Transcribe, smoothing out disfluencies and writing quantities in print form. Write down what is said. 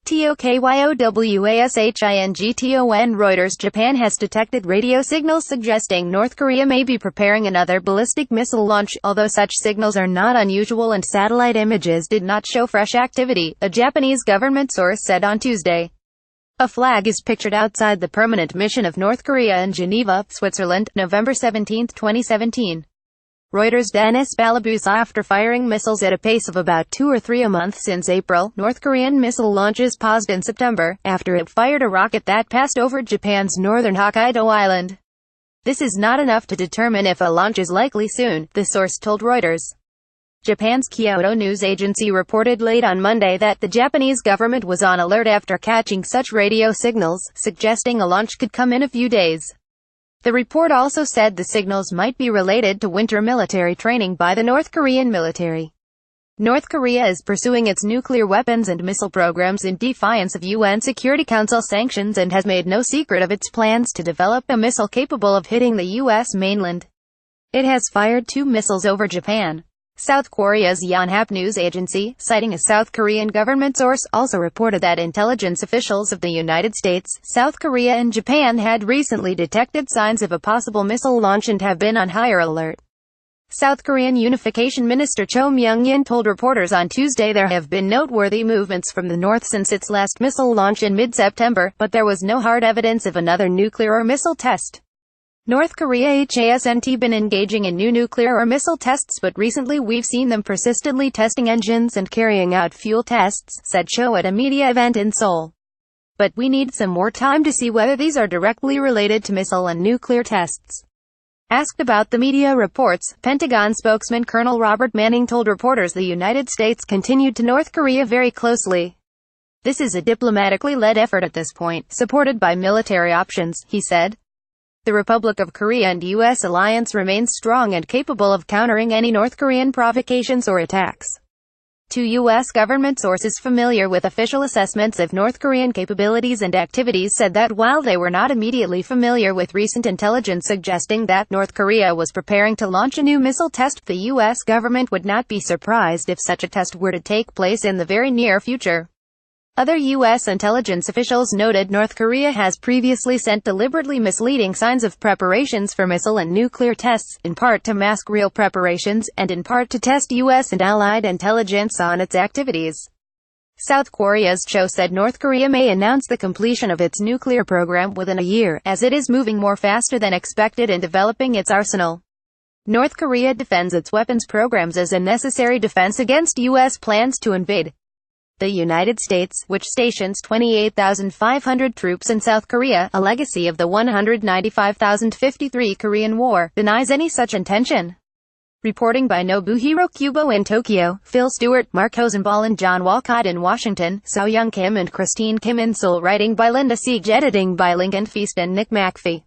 TOKYOWASHINGTON Reuters Japan has detected radio signals suggesting North Korea may be preparing another ballistic missile launch, although such signals are not unusual and satellite images did not show fresh activity, a Japanese government source said on Tuesday. A flag is pictured outside the permanent mission of North Korea in Geneva, Switzerland, November 17, 2017. REUTERSDenis BalibouseAfter firing missiles at a pace of about 2 or 3 a month since April, North Korean missile launches paused in September, after it fired a rocket that passed over Japan's northern Hokkaido island. This is not enough to determine if a launch is likely soon, the source told Reuters. Japan's Kyodo news agency reported late on Monday that the Japanese government was on alert after catching such radio signals, suggesting a launch could come in a few days. The report also said the signals might be related to winter military training by the North Korean military. North Korea is pursuing its nuclear weapons and missile programs in defiance of UN Security Council sanctions and has made no secret of its plans to develop a missile capable of hitting the U.S. mainland. It has fired 2 missiles over Japan. South Korea's Yonhap news agency, citing a South Korean government source, also reported that intelligence officials of the United States, South Korea and Japan had recently detected signs of a possible missile launch and have been on higher alert. South Korean Unification Minister Cho Myung-in told reporters on Tuesday there have been noteworthy movements from the north since its last missile launch in mid-September, but there was no hard evidence of another nuclear or missile test. North Korea hasn't been engaging in new nuclear or missile tests, but recently we've seen them persistently testing engines and carrying out fuel tests, said Cho at a media event in Seoul. But we need some more time to see whether these are directly related to missile and nuclear tests. Asked about the media reports, Pentagon spokesman Colonel Robert Manning told reporters the United States continued to North Korea very closely. This is a diplomatically led effort at this point, supported by military options, he said. The Republic of Korea and U.S. alliance remains strong and capable of countering any North Korean provocations or attacks. 2 U.S. government sources familiar with official assessments of North Korean capabilities and activities said that while they were not immediately familiar with recent intelligence suggesting that North Korea was preparing to launch a new missile test, the U.S. government would not be surprised if such a test were to take place in the very near future. Other U.S. intelligence officials noted North Korea has previously sent deliberately misleading signs of preparations for missile and nuclear tests, in part to mask real preparations, and in part to test U.S. and allied intelligence on its activities. South Korea's Cho said North Korea may announce the completion of its nuclear program within a year, as it is moving more faster than expected in developing its arsenal. North Korea defends its weapons programs as a necessary defense against U.S. plans to invade. The United States, which stations 28,500 troops in South Korea, a legacy of the 195,053 Korean War, denies any such intention. Reporting by Nobuhiro Kubo in Tokyo, Phil Stewart, Mark Hosenball and John Walcott in Washington, So Young Kim and Christine Kim in Seoul. Writing by Linda Siege. Editing by Lincoln Feast and Nick McPhee.